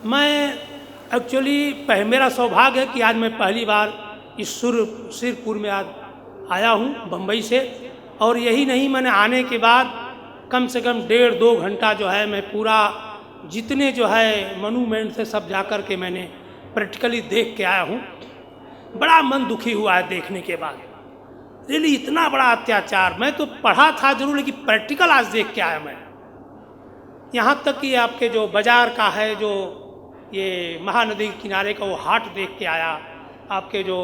मैं एक्चुअली मेरा सौभाग्य है कि आज मैं पहली बार इस सिरपुर में आज आया हूँ बम्बई से। और यही नहीं, मैंने आने के बाद कम से कम 1.5-2 घंटा जो है मैं पूरा जितने जो है मोनूमेंट से सब जा कर के मैंने प्रैक्टिकली देख के आया हूँ। बड़ा मन दुखी हुआ है देखने के बाद। रियली इतना बड़ा अत्याचार, मैं तो पढ़ा था जरूर लेकिन प्रैक्टिकल आज देख के आया मैं। यहाँ तक कि आपके जो बाजार का है, जो ये महानदी के किनारे का वो हाट देख के आया। आपके जो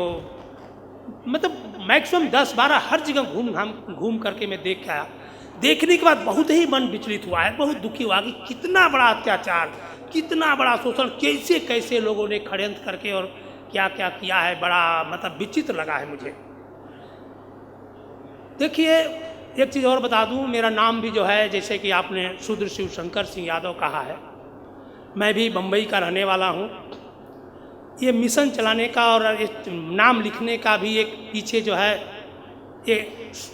मतलब मैक्सिमम 10-12 हर जगह घूम करके मैं देख के आया। देखने के बाद बहुत ही मन विचलित हुआ है, बहुत दुखी हुआ कि कितना बड़ा अत्याचार, कितना बड़ा शोषण, कैसे कैसे लोगों ने षड्यंत्र करके और क्या क्या किया है। बड़ा मतलब विचित्र लगा है मुझे। देखिए एक चीज़ और बता दूं, मेरा नाम भी जो है जैसे कि आपने शूद्र शिव शंकर सिंह यादव कहा है, मैं भी बम्बई का रहने वाला हूं। ये मिशन चलाने का और नाम लिखने का भी एक पीछे जो है ये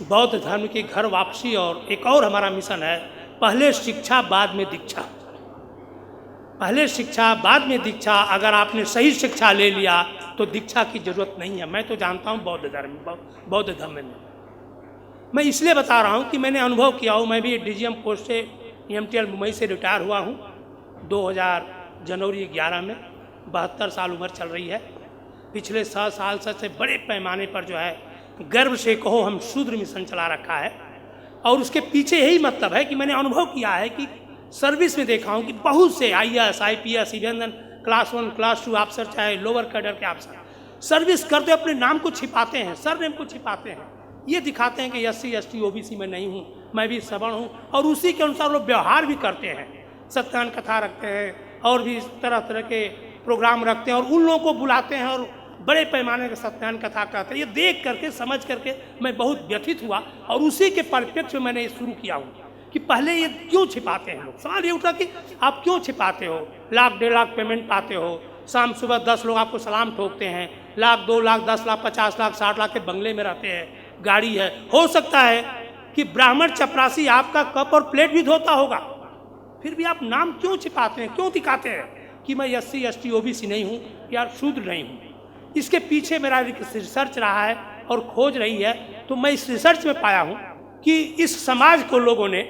बौद्ध धर्म की घर वापसी और एक और हमारा मिशन है, पहले शिक्षा बाद में दीक्षा। पहले शिक्षा बाद में दीक्षा। अगर आपने सही शिक्षा ले लिया तो दीक्षा की जरूरत नहीं है। मैं तो जानता हूँ बौद्ध धर्म में मैं इसलिए बता रहा हूँ कि मैंने अनुभव किया हूँ। मैं भी डीजीएम पोस्ट से एमटीएल मुंबई से रिटायर हुआ हूँ 2000 जनवरी 11 में। 72 साल उम्र चल रही है। पिछले 100 साल से बड़े पैमाने पर जो है गर्व से कहो हम शूद्र मिशन चला रखा है। और उसके पीछे यही मतलब है कि मैंने अनुभव किया है कि सर्विस में देखा हूँ कि बहुत से IAS IPS even class 1 class 2 अफसर, चाहे लोअर कैडर के अफसर, सर्विस करते अपने नाम को छिपाते हैं, सरनेम को छिपाते हैं। ये दिखाते हैं कि SC ST OBC में नहीं हूँ, मैं भी सवर्ण हूँ। और उसी के अनुसार लोग व्यवहार भी करते हैं, सत्यान कथा रखते हैं और भी तरह तरह के प्रोग्राम रखते हैं और उन लोगों को बुलाते हैं और बड़े पैमाने का सत्यान कथा करते हैं। ये देख करके समझ करके मैं बहुत व्यथित हुआ और उसी के परिप्रेक्ष्य में मैंने शुरू किया हूँ कि पहले ये क्यों छिपाते हैं लोग। सवाल ये उठा कि आप क्यों छिपाते हो। 1-1.5 लाख पेमेंट पाते हो, शाम सुबह 10 लोग आपको सलाम ठोकते हैं, 1 लाख 2 लाख 10 लाख 50 लाख 60 लाख के बंगले में रहते हैं, गाड़ी है। हो सकता है कि ब्राह्मण चपरासी आपका कप और प्लेट भी धोता होगा, फिर भी आप नाम क्यों छिपाते हैं, क्यों दिखाते हैं कि मैं SC ST OBC नहीं हूँ या शूद्र नहीं हूँ। इसके पीछे मेरा रिसर्च रहा है और खोज रही है। तो मैं इस रिसर्च में पाया हूँ कि इस समाज को लोगों ने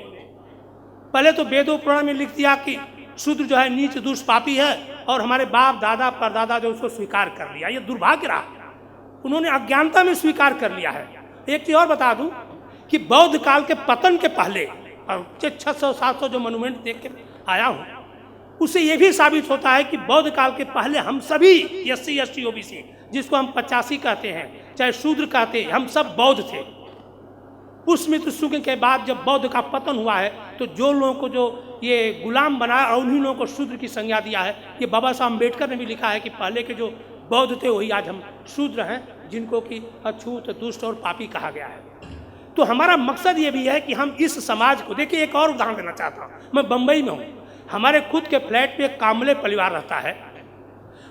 पहले तो वेदों पुराण में लिख दिया कि शूद्र जो है नीच दुष्ट पापी है और हमारे बाप दादा परदादा जो उसको स्वीकार कर लिया। ये दुर्भाग्य रहा, उन्होंने अज्ञानता में स्वीकार कर लिया है। एक चीज और बता दूं कि बौद्ध काल के पतन के पहले और 600-700 जो मोन्यूमेंट देख के आया हूँ, उससे ये भी साबित होता है कि बौद्ध काल के पहले हम सभी SC ST OBC, जिसको हम 85 कहते हैं, चाहे शूद्र कहते हैं, हम सब बौद्ध थे। उस मृत्यु के बाद जब बौद्ध का पतन हुआ है तो जो लोगों को जो ये गुलाम बनाया और उन्हीं लोगों को शूद्र की संज्ञा दिया है। ये बाबा साहब अम्बेडकर ने भी लिखा है कि पहले के जो बौद्ध थे वही आज हम शूद्र हैं, जिनको कि अछूत दुष्ट और पापी कहा गया है। तो हमारा मकसद ये भी है कि हम इस समाज को, देखिए एक और उदाहरण देना चाहता हूँ। मैं बम्बई में हूँ, हमारे खुद के फ्लैट पे एक कामले परिवार रहता है।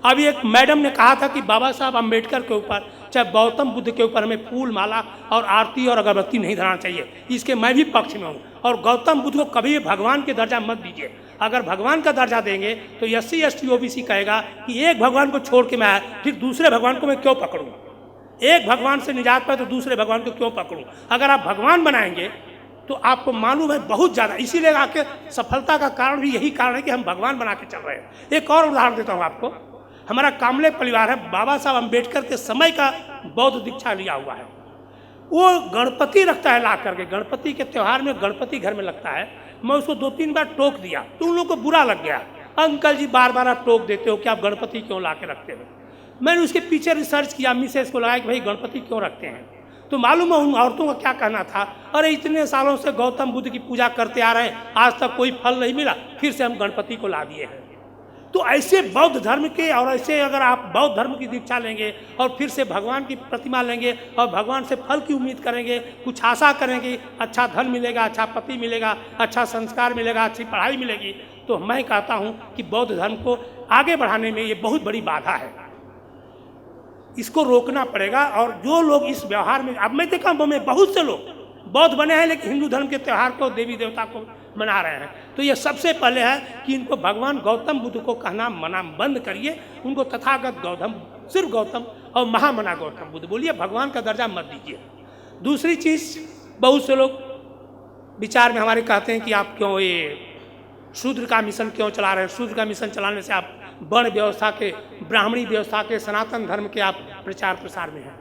अभी एक मैडम ने कहा था कि बाबा साहब अम्बेडकर के ऊपर, चाहे गौतम बुद्ध के ऊपर हमें फूल माला और आरती और अगरबत्ती नहीं धराना चाहिए। इसके मैं भी पक्ष में हूँ। और गौतम बुद्ध को कभी भी भगवान के दर्जा मत दीजिए। अगर भगवान का दर्जा देंगे तो SC ST OBC कहेगा कि एक भगवान को छोड़ के मैं आया, फिर दूसरे भगवान को मैं क्यों पकड़ूँ। एक भगवान से निजात पाए तो दूसरे भगवान को क्यों पकड़ूँ। अगर आप भगवान बनाएंगे तो आपको मालूम है बहुत ज़्यादा, इसीलिए आके सफलता का कारण भी यही कारण है कि हम भगवान बना के चल रहे हैं। एक और उदाहरण देता हूँ आपको। हमारा कामले परिवार है, बाबा साहब अम्बेडकर के समय का बौद्ध दीक्षा लिया हुआ है। वो गणपति रखता है ला करके, गणपति के त्यौहार में गणपति घर में लगता है। मैं उसको 2-3 बार टोक दिया तो उन लोगों को बुरा लग गया। अंकल जी बार बार आप टोक देते हो कि आप गणपति क्यों ला के रखते हो। मैंने उसके पीछे रिसर्च किया, मिसेस को लगाया कि भाई गणपति क्यों रखते हैं। तो मालूम है उन औरतों का क्या कहना था, अरे इतने सालों से गौतम बुद्ध की पूजा करते आ रहे हैं, आज तक कोई फल नहीं मिला, फिर से हम गणपति को ला दिए हैं। तो ऐसे बौद्ध धर्म के, और ऐसे अगर आप बौद्ध धर्म की दीक्षा लेंगे और फिर से भगवान की प्रतिमा लेंगे और भगवान से फल की उम्मीद करेंगे, कुछ आशा करेंगे, अच्छा धन मिलेगा, अच्छा पति मिलेगा, अच्छा संस्कार मिलेगा, अच्छी पढ़ाई मिलेगी, तो मैं कहता हूँ कि बौद्ध धर्म को आगे बढ़ाने में ये बहुत बड़ी बाधा है। इसको रोकना पड़ेगा। और जो लोग इस व्यवहार में, अब मैं देखा में बहुत से लोग बौद्ध बने हैं लेकिन हिंदू धर्म के त्यौहार को, देवी देवता को मना रहे हैं। तो ये सबसे पहले है कि इनको भगवान गौतम बुद्ध को कहना मना बंद करिए, उनको तथागत गौतम, सिर्फ गौतम और महामना गौतम बुद्ध बोलिए, भगवान का दर्जा मत दीजिए। दूसरी चीज़, बहुत से लोग विचार में हमारे कहते हैं कि आप क्यों ये शूद्र का मिशन क्यों चला रहे हैं, शूद्र का मिशन चलाने से आप वर्ण व्यवस्था के, ब्राह्मणी व्यवस्था के, सनातन धर्म के आप प्रचार प्रसार में हैं।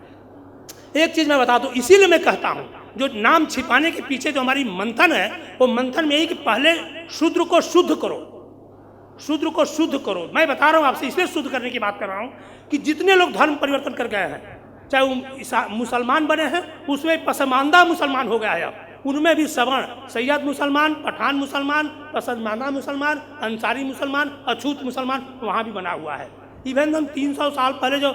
एक चीज़ मैं बता दूं, इसीलिए मैं कहता हूं, जो नाम छिपाने के पीछे जो हमारी मंथन है, वो मंथन में यही कि पहले शूद्र को शुद्ध करो, शूद्र को शुद्ध करो। मैं बता रहा हूं आपसे, इसलिए शुद्ध करने की बात कर रहा हूं कि जितने लोग धर्म परिवर्तन कर गए हैं, चाहे वो मुसलमान बने हैं, उसमें पसमानदा मुसलमान हो गया है, अब उनमें भी सवर्ण, सैयद मुसलमान, पठान मुसलमान, पसमानदा मुसलमान, अंसारी मुसलमान, अछूत मुसलमान वहाँ भी बना हुआ है। इवन हम 300 साल पहले जो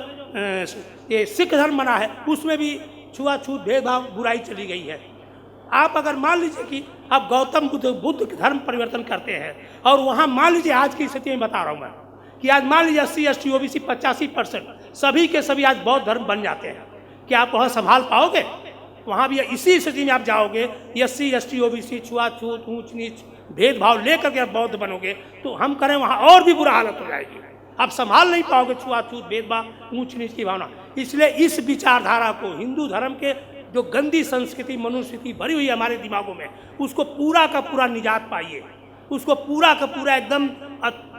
ये सिख धर्म बना है, उसमें भी छुआछूत, भेदभाव, बुराई चली गई है। आप अगर मान लीजिए कि आप गौतम बुद्ध धर्म परिवर्तन करते हैं, और वहाँ मान लीजिए आज की स्थिति में बता रहा हूँ मैं कि आज मान लीजिए 80 ST OBC 85% सभी के सभी आज बौद्ध धर्म बन जाते हैं, क्या आप वहाँ संभाल पाओगे? वहाँ भी इसी स्थिति में आप जाओगे, 80 ST OBC छुआछूत, ऊंच नीच, भेदभाव लेकर के आप बौद्ध बनोगे, तो हम करें वहाँ और भी बुरा हालत हो जाएगी। आप संभाल नहीं पाओगे छुआछूत, भेदभाव, ऊंच नीच की भावना। इसलिए इस विचारधारा को, हिंदू धर्म के जो गंदी संस्कृति, मनुस्मृति भरी हुई है हमारे दिमागों में, उसको पूरा का पूरा निजात पाइए, उसको पूरा का पूरा एकदम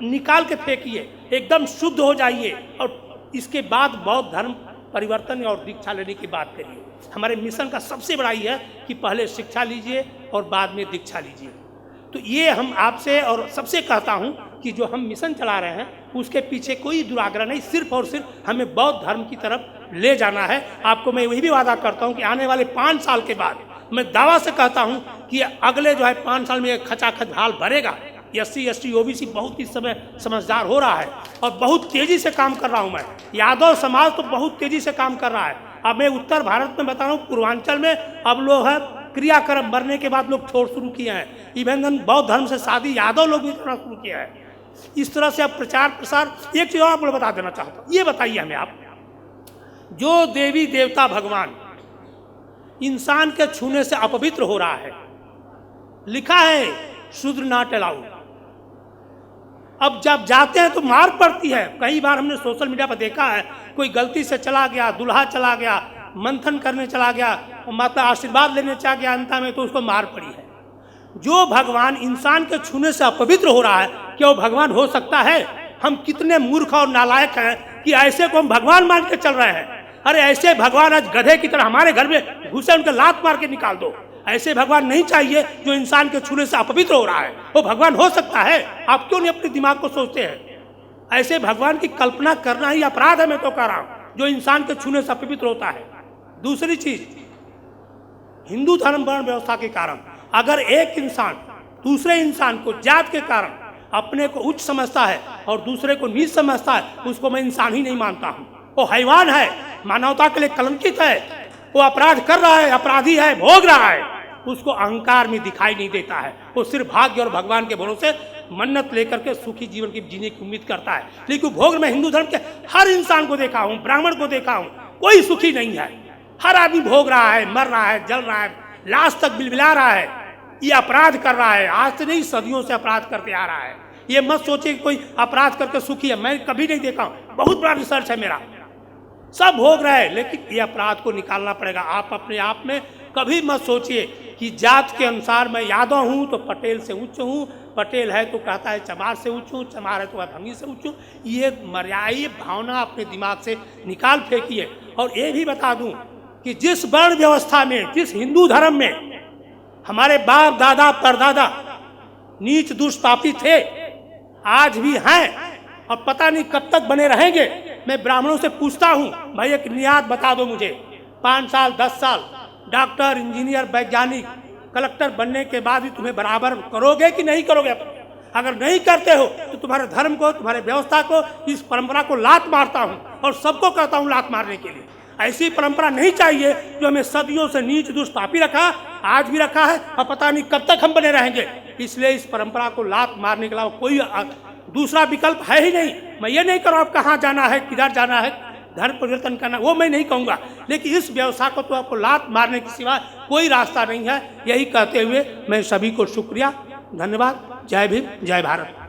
निकाल के फेंकिए, एकदम शुद्ध हो जाइए, और इसके बाद बौद्ध धर्म परिवर्तन और दीक्षा लेने की बात करिए। हमारे मिशन का सबसे बड़ा ये है कि पहले शिक्षा लीजिए और बाद में दीक्षा लीजिए। तो ये हम आपसे और सबसे कहता हूँ कि जो हम मिशन चला रहे हैं, उसके पीछे कोई दुराग्रह नहीं, सिर्फ और सिर्फ हमें बौद्ध धर्म की तरफ ले जाना है। आपको मैं वही भी वादा करता हूँ कि आने वाले 5 साल के बाद मैं दावा से कहता हूँ कि अगले जो है 5 साल में खचाखच हाल भरेगा। 80 ST OBC बहुत इस समय समझदार हो रहा है और बहुत तेज़ी से काम कर रहा हूँ मैं। यादव समाज तो बहुत तेज़ी से काम कर रहा है। अब मैं उत्तर भारत में बता रहा हूँ, पूर्वांचल में अब लोग है क्रियाक्रम मरने के बाद लोग छोड़ शुरू किए हैं। इवन बौद्ध धर्म से शादी यादव लोग भी करना शुरू किया है। इस तरह से अब प्रचार प्रसार। एक चीज़ और आपको बता देना चाहता हूँ, ये बताइए हमें आप, जो देवी देवता भगवान इंसान के छूने से अपवित्र हो रहा है, लिखा है शूद्र नॉट अलाउड। अब जब जाते हैं तो मार पड़ती है। कई बार हमने सोशल मीडिया पर देखा है, कोई गलती से चला गया, दुल्हा चला गया, मंथन करने चला गया, माता आशीर्वाद लेने चला गया, अंत में तो उसको मार पड़ी है। जो भगवान इंसान के छूने से अपवित्र हो रहा है, क्या वो भगवान हो सकता है? हम कितने मूर्ख और नालायक हैं कि ऐसे को हम भगवान मान के चल रहे हैं। अरे ऐसे भगवान आज गधे की तरह हमारे घर में घुसे, उनके लात मार के निकाल दो। ऐसे भगवान नहीं चाहिए जो इंसान के छूने से अपवित्र हो रहा है। वो भगवान हो सकता है? आप क्यों नहीं अपने दिमाग को सोचते हैं? ऐसे भगवान की कल्पना करना ही अपराध है, मैं तो कह रहा हूं, जो इंसान के छूने से अपवित्र होता है। दूसरी चीज, हिंदू धर्म वर्ण व्यवस्था के कारण अगर एक इंसान दूसरे इंसान को जात के कारण अपने को उच्च समझता है और दूसरे को नीच समझता है, उसको मैं इंसान ही नहीं मानता हूँ। वो हैवान है, मानवता के लिए कलंकित है, वो अपराध कर रहा है, अपराधी है, भोग रहा है। उसको अहंकार में दिखाई नहीं देता है। वो सिर्फ भाग्य और भगवान के भरोसे मन्नत लेकर के सुखी जीवन की जीने की उम्मीद करता है। लेकिन भोग में हिंदू धर्म के हर इंसान को देखा हूँ, ब्राह्मण को देखा हूँ, कोई सुखी नहीं है। हर आदमी भोग रहा है, मर रहा है, जल रहा है, लाश तक बिलबिला रहा है। ये अपराध कर रहा है, आज से नहीं सदियों से अपराध करते आ रहा है। ये मत सोचिए कि कोई अपराध करके सुखी है, मैं कभी नहीं देखा हूँ। बहुत बड़ा रिसर्च है मेरा, सब भोग रहे हैं, लेकिन ये अपराध को निकालना पड़ेगा। आप अपने आप में कभी मत सोचिए कि जात के अनुसार मैं यादव हूँ तो पटेल से उच्च हूँ, पटेल है तो कहता है चमार से उच्च हूँ, चमार है तो भंगी से उच्च हूँ। ये मर्यादा भावना अपने दिमाग से निकाल फेंकिए। और ये भी बता दूँ कि जिस वर्ण व्यवस्था में, जिस हिंदू धर्म में हमारे बाप दादा परदादा नीच दुष्ट पापी थे, आज भी हैं और पता नहीं कब तक बने रहेंगे। मैं ब्राह्मणों से पूछता हूँ, भाई एक नियत बता दो मुझे, 5 साल 10 साल डॉक्टर, इंजीनियर, वैज्ञानिक, कलेक्टर बनने के बाद भी तुम्हें बराबर करोगे कि नहीं करोगे? अगर नहीं करते हो तो तुम्हारे धर्म को, तुम्हारे व्यवस्था को, इस परंपरा को लात मारता हूँ और सबको कहता हूँ लात मारने के लिए। ऐसी परंपरा नहीं चाहिए जो हमें सदियों से नीच दुष्ट पापी रखा, आज भी रखा है और पता नहीं कब तक हम बने रहेंगे। इसलिए इस परंपरा को लात मारने के अलावा कोई दूसरा विकल्प है ही नहीं। मैं ये नहीं करूँ आप कहाँ जाना है, किधर जाना है, धर्म परिवर्तन करना, वो मैं नहीं कहूँगा, लेकिन इस व्यवस्था को तो आपको लात मारने के सिवा कोई रास्ता नहीं है। यही कहते हुए मैं सभी को शुक्रिया धन्यवाद। जय भीम, जय भारत।